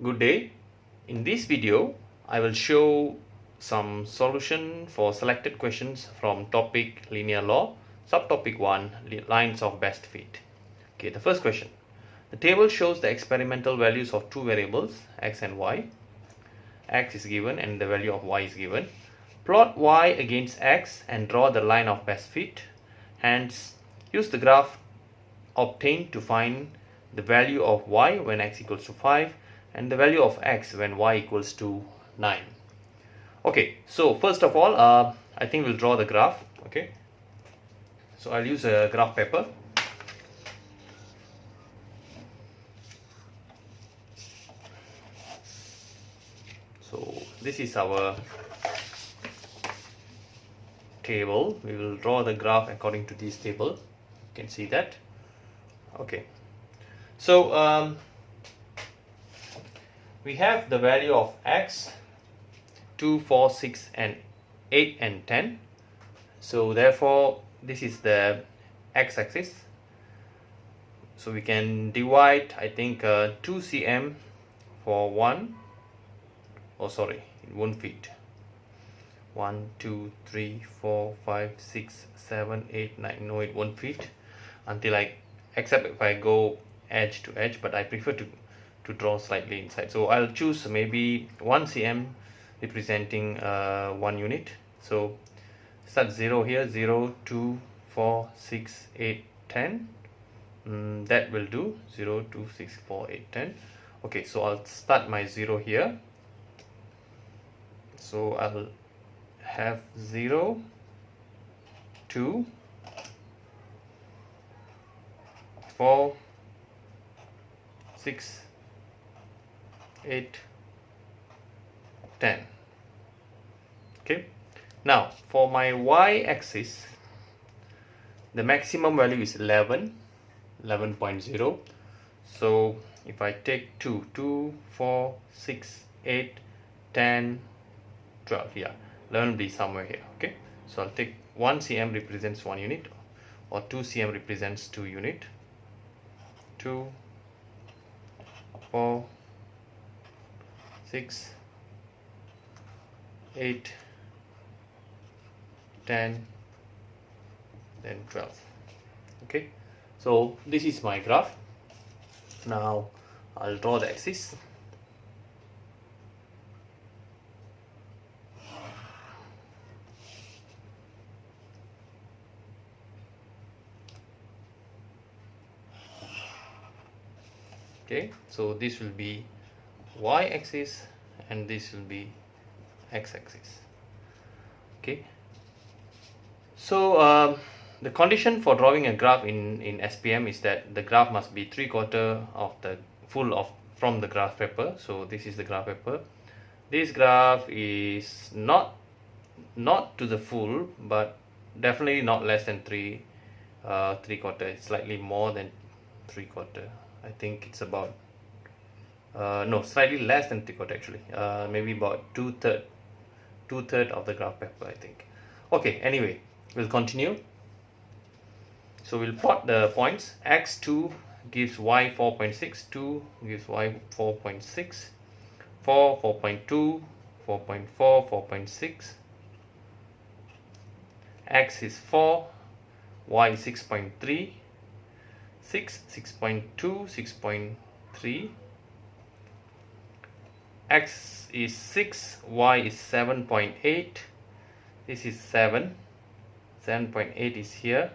Good day. In this video, I will show some solution for selected questions from topic linear law, subtopic 1, lines of best fit. Okay, the first question. The table shows the experimental values of two variables, x and y. X is given and the value of y is given. Plot y against x and draw the line of best fit. Hence, use the graph obtained to find the value of y when x equals to 5 and the value of x when y equals to 9. Okay, so first of all, I think we'll draw the graph. Okay, so I'll use a graph paper. So this is our table. We will draw the graph according to this table. You can see that. Okay, so we have the value of x 2, 4, 6 and 8 and 10. So therefore this is the x-axis. So we can divide, I think 2 cm for 1, oh sorry, it won't fit. 1, 2, 3, 4, 5, 6, 7, 8, 9. No, it won't fit until except if I go edge to edge, but I prefer to draw slightly inside. So I'll choose maybe 1 cm representing 1 unit. So start 0 here, 0, 2, 4, 6, 8, 10. That will do. 0, 2, 6, 4, 8, 10. Okay, so I'll start my 0 here. So I'll have 0, 2, 4, 6, 8, 10. Okay, now for my y-axis, the maximum value is 11.0. So if I take 2, 4, 6, 8, 10, 12, yeah, 11 will be somewhere here. Okay, so I'll take 1 cm represents 1 unit, or 2 cm represents 2 unit. 2, 4, 6, 8, 10, then 12. Okay, so this is my graph. Now I'll draw the axis. Okay, so this will be y-axis and this will be x-axis. Okay, so the condition for drawing a graph in SPM is that the graph must be 3/4 of the full of from the graph paper. So this is the graph paper. This graph is not to the full, but definitely not less than 3/4. It's slightly more than 3/4. I think it's about no, slightly less than 3/4 actually. Maybe about 2/3 of the graph paper, I think. Okay, anyway, we'll continue. So we'll plot the points. x2 gives y 4.6, 2 gives y 4.6, 4, 4.2, 4.4, 4.6. X is 4, y is 6.3, 6, 6.2, 6.3. X is 6, y is 7.8. This is 7. 7.8 is here.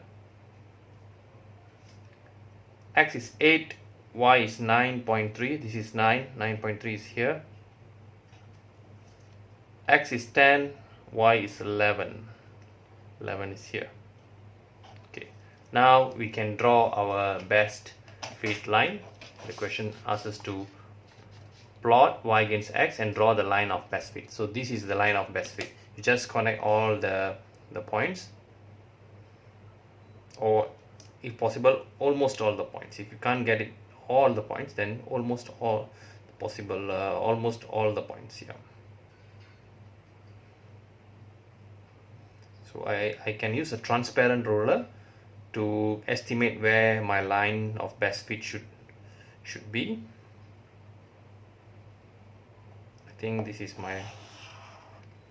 X is 8, y is 9.3. This is 9. 9.3 is here. X is 10, y is 11. 11 is here. Okay, now we can draw our best fit line. The question asks us to plot y against x and draw the line of best fit. So this is the line of best fit. You just connect all the points, or if possible almost all the points. If you can't get it all the points, then almost all possible, almost all the points here. So I can use a transparent ruler to estimate where my line of best fit should be. think this is my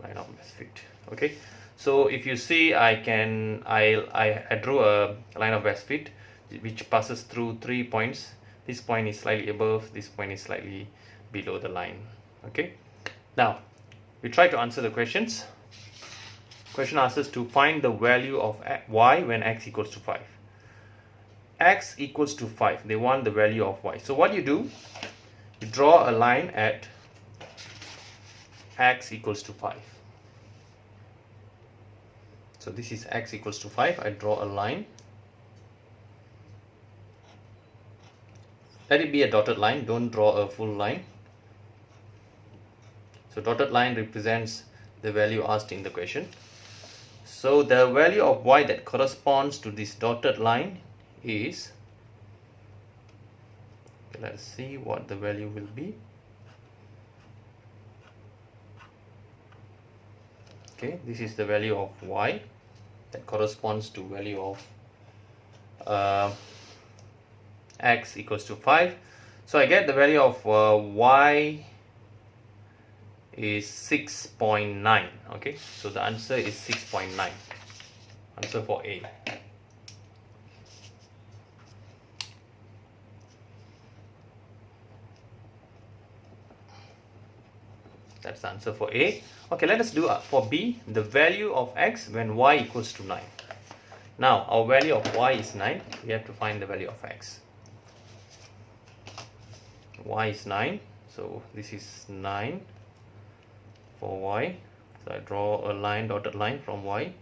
line of best fit. Okay, so if you see, I drew a line of best fit which passes through 3 points. This point is slightly above, this point is slightly below the line. Okay, now we try to answer the questions. Question asks us to find the value of y when x equals to 5. X equals to 5, they want the value of y. So what you do, you draw a line at x equals to 5. So this is x equals to 5. I draw a line. Let it be a dotted line, don't draw a full line. So dotted line represents the value asked in the question. So the value of y that corresponds to this dotted line is, let's see what the value will be. Okay, this is the value of y that corresponds to value of x equals to 5. So I get the value of y is 6.9. Okay, so the answer is 6.9. Answer for A. That's the answer for A. Okay, let us do for B, the value of x when y equals to 9. Now our value of y is 9. We have to find the value of x. Y is 9, so this is 9 for y. So I draw a line, dotted line from y.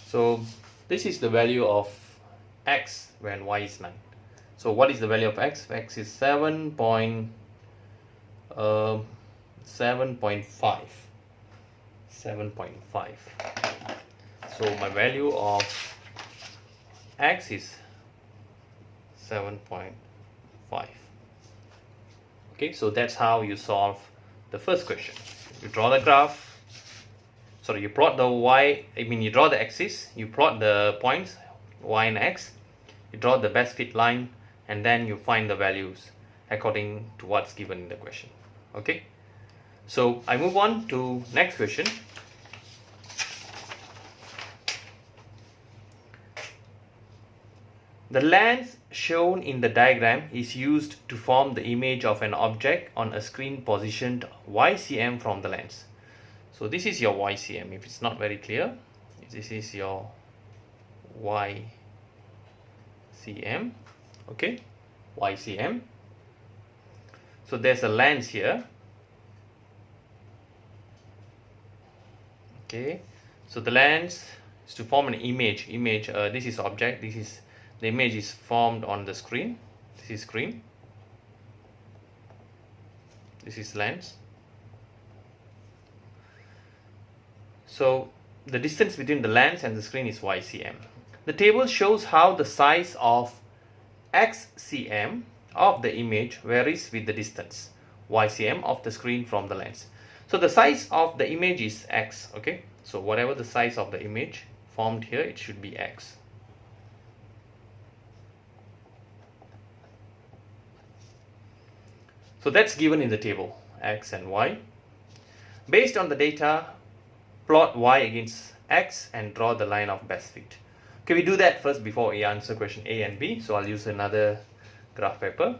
So this is the value of x when y is 9. So what is the value of x? X is 7.5. 7.5. So my value of x is 7.5. Okay, so that's how you solve the first question. You draw the graph. Sorry, you plot the y, you draw the axis, you plot the points, y and x, you draw the best fit line, and then you find the values according to what's given in the question. Okay, so I move on to next question. The lens shown in the diagram is used to form the image of an object on a screen positioned y-cm from the lens. So this is your y-cm. If it's not very clear, this is your y-cm. Okay, y-cm. So there's a lens here. Okay, so the lens is to form an image. This is object. This is the image is formed on the screen. This is screen. This is lens. So the distance between the lens and the screen is y-cm. The table shows how the size of x-cm of the image varies with the distance y-cm of the screen from the lens. So the size of the image is x. Okay, so whatever the size of the image formed here, it should be x. So that's given in the table, x and y. Based on the data, plot y against x and draw the line of best fit. Okay, we do that first before we answer question A and B. So I'll use another graph paper.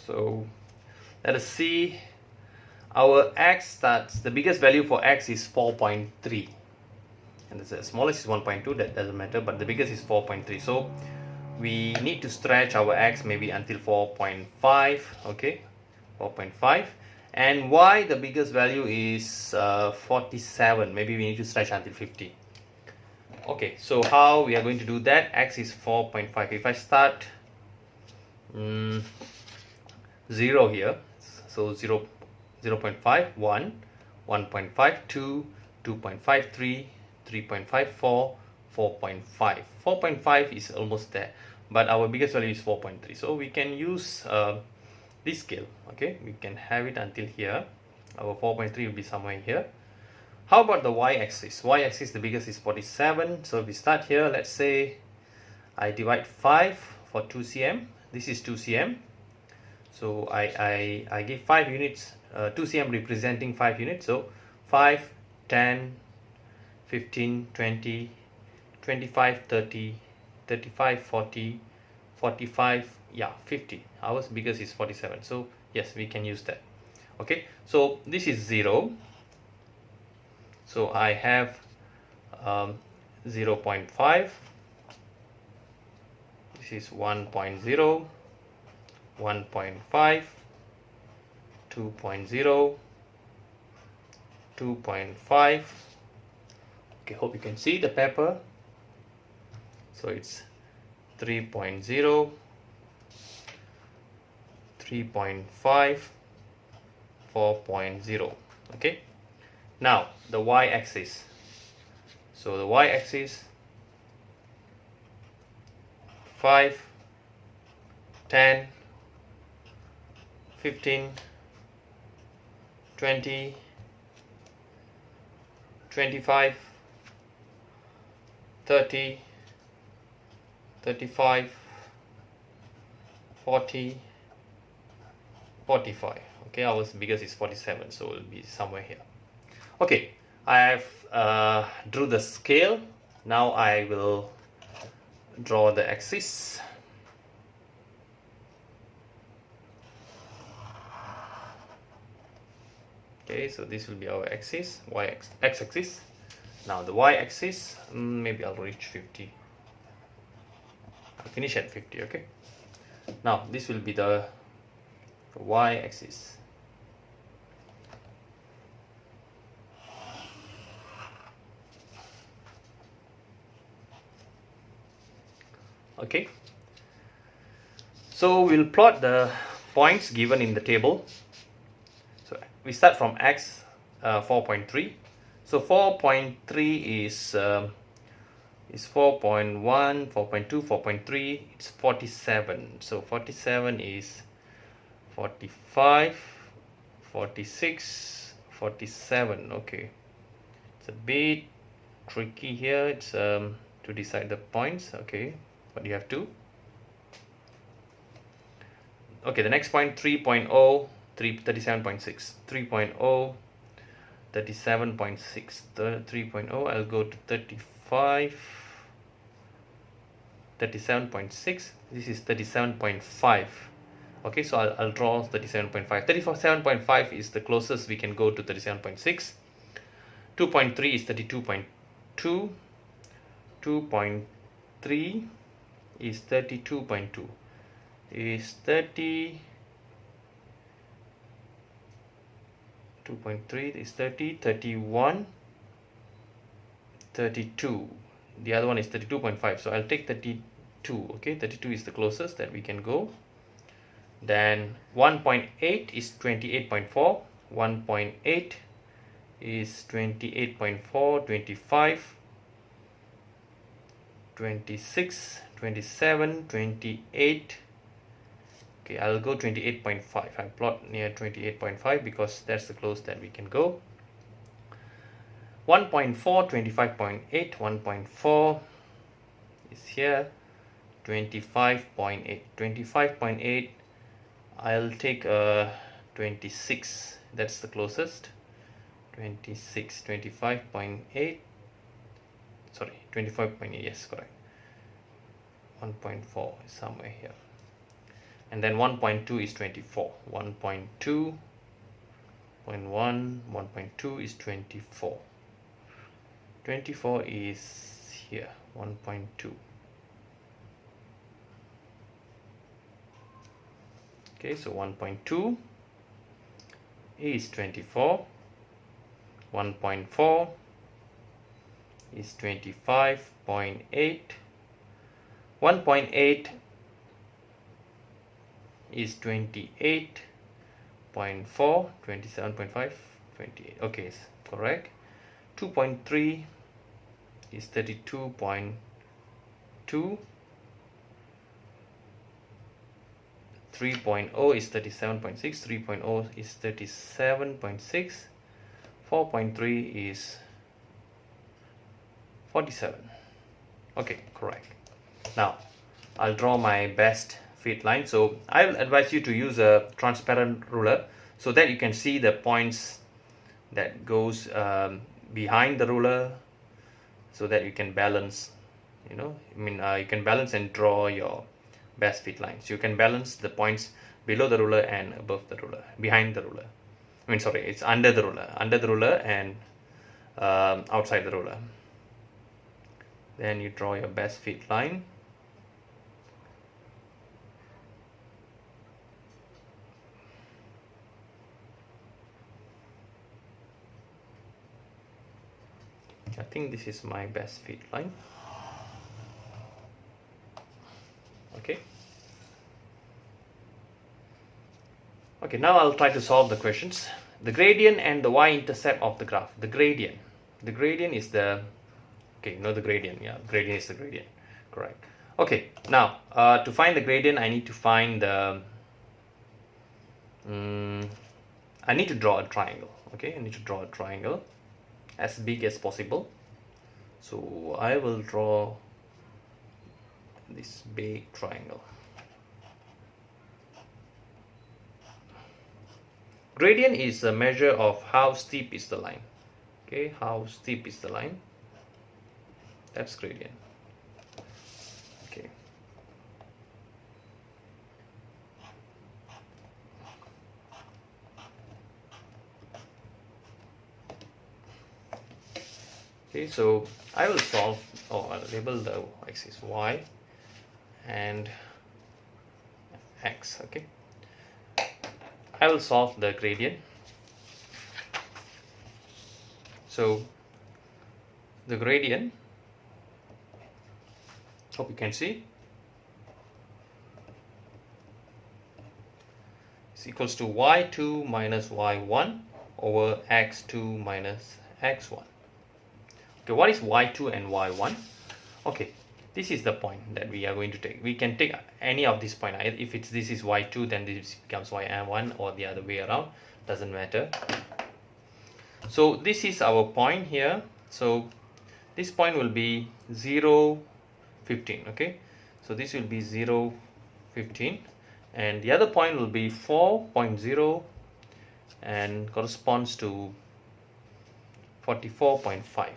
So let us see, our x starts, the biggest value for x is 4.3 and the smallest is 1.2, that doesn't matter, but the biggest is 4.3. So we need to stretch our x maybe until 4.5. okay, 4.5. And y, the biggest value is 47. Maybe we need to stretch until 50. Okay, so how we are going to do that? X is 4.5. If I start 0 here, so 0, 0.5, 1, 1.5, 2, 2.5, 3, 3.5, 4, 4.5. 4.5 is almost there, but our biggest value is 4.3. So we can use this scale. Okay, we can have it until here. Our 4.3 will be somewhere here. How about the y-axis? Y-axis, the biggest is 47. So if we start here, let's say I divide 5 for 2 cm. This is 2 cm. So I give 5 units, 2 cm representing 5 units. So 5, 10, 15, 20, 25, 30, 35, 40, 45, yeah, 50. Ours biggest is 47. So yes, we can use that. Okay, so this is 0. So I have 0.5. This is 1.0, 1.5, 2.0, 2.5. Okay, hope you can see the paper. So it's 3.0, 3.5, 4.0. Okay, now the y-axis. So the y-axis 5, 10, 15, 20, 25, 30, 35, 40, 45. Okay, our biggest is 47, so it will be somewhere here. Okay, I have drew the scale. Now I will draw the axis. Okay, so this will be our axis, x-axis. Now the y-axis, maybe I'll reach 50. I'll finish at 50. Okay. Now this will be the y-axis. Okay, so we'll plot the points given in the table. So we start from x 4.3. So 4.3 is 4.1, 4.2, 4.3. It's 47. So 47 is 45, 46, 47. Okay, it's a bit tricky here. It's to decide the points. Okay, but you have to. Okay, the next point 3.0, 37.6, 3.0, 37.6, 3.0. I'll go to 35, 37.6. This is 37.5. Okay, so I'll draw 37.5. 37.5 is the closest we can go to 37.6. 2.3 is 32.2. 2.3 is 32.2. Is 2.3 is 30, 31, 32. The other one is 32.5. So I'll take 32. Okay, 32 is the closest that we can go. Then 1.8 is 28.4. 1.8 is 28.4, 25, 26, 27, 28. Okay, I'll go 28.5. I plot near 28.5 because that's the close that we can go. 1.4, 25.8. 1.4 is here. 25.8. 25.8. I'll take 26. That's the closest. 26. 25.8. Sorry, 25.8. Yes, correct. 1.4 is somewhere here. And then 1.2 is 24. 1.2, 1.1, 1.2 is 24. 24 is here. 1.2. Okay, so 1.2 is 24, 1.4 is 25.8, 1.8 is 28.4, 27.5, 28. Okay, it's correct. 2.3 is 32.2, 3.0 is 37.6, 3.0 is 37.6, 4.3 is 47. Okay, correct. Now I'll draw my best fit line. So I'll advise you to use a transparent ruler so that you can see the points that goes behind the ruler, so that you can balance, you can balance and draw your best fit lines. You can balance the points below the ruler and above the ruler, behind the ruler. It's under the ruler and outside the ruler. Then you draw your best fit line. I think this is my best fit line. Okay. Okay, now I'll try to solve the questions. The gradient and the y-intercept of the graph. The gradient is the, okay, you know the gradient, yeah, gradient is the gradient, correct. Okay, now to find the gradient, I need to find the, I need to draw a triangle. Okay, I need to draw a triangle as big as possible. So I will draw this big triangle. Gradient is a measure of how steep is the line. Okay, how steep is the line. That's gradient. Okay. Okay, so I will solve, I'll label the axis y and x. Okay, I will solve the gradient. So the gradient, hope you can see, is equals to y2 minus y1 over x2 minus x1. Okay, what is y2 and y1? Okay, this is the point that we are going to take. We can take any of this point. If this is y2, then this becomes y1, or the other way around, doesn't matter. So this is our point here. So this point will be 0, 15. Okay, so this will be 0, 15, and the other point will be 4.0 and corresponds to 44.5.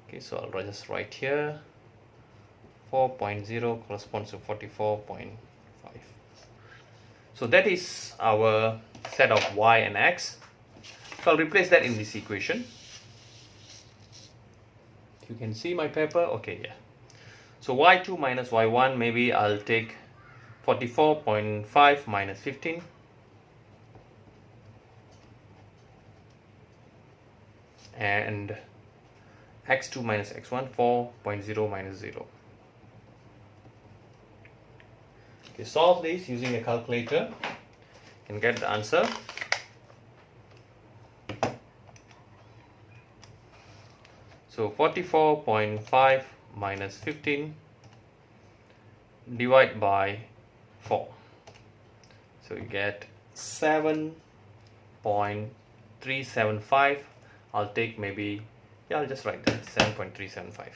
Okay, so I'll just write here 4.0 corresponds to 44.5. So that is our set of y and x. So I'll replace that in this equation. You can see my paper. Okay, yeah. So y2 minus y1, maybe I'll take 44.5 minus 15. And x2 minus x1, 4.0 minus 0. Okay, solve this using a calculator. You can get the answer. So 44.5 minus 15 divide by 4. So you get 7.375. I'll take maybe, yeah, I'll just write that 7.375.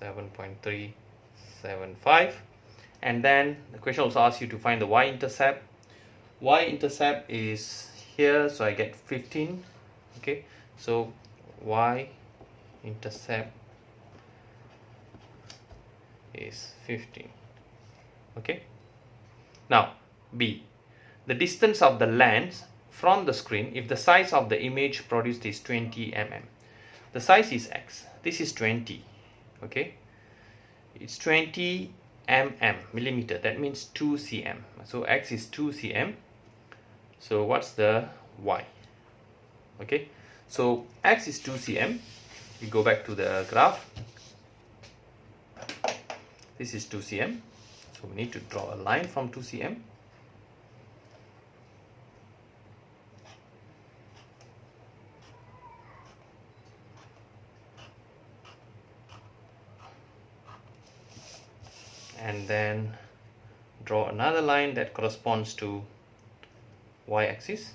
7.375. And then the question also asks you to find the y-intercept. Y-intercept is here, so I get 15. Okay, so y-intercept is 15. Okay, now B, the distance of the lens from the screen if the size of the image produced is 20 mm. The size is x, this is 20. Okay, it's 20 millimeter, that means 2 cm. So x is 2 cm. So what's the y? Okay, so x is 2 cm. We go back to the graph. This is 2 cm, so we need to draw a line from 2 cm. And then draw another line that corresponds to y-axis.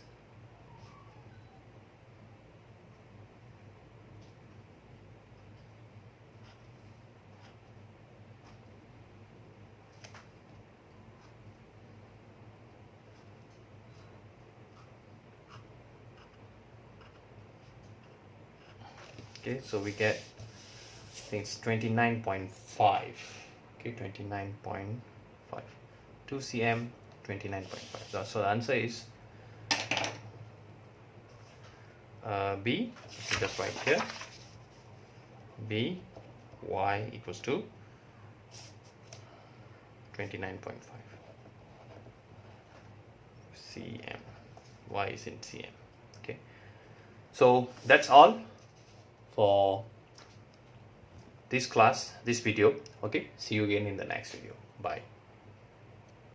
Okay, so we get, I think it's 29.5. Okay, 29.5. 2 cm, 29.5. So the answer is B. So just write here. B, y equals to 29.5 cm. Y is in cm. Okay, so that's all for this class, this video. Okay, see you again in the next video. Bye.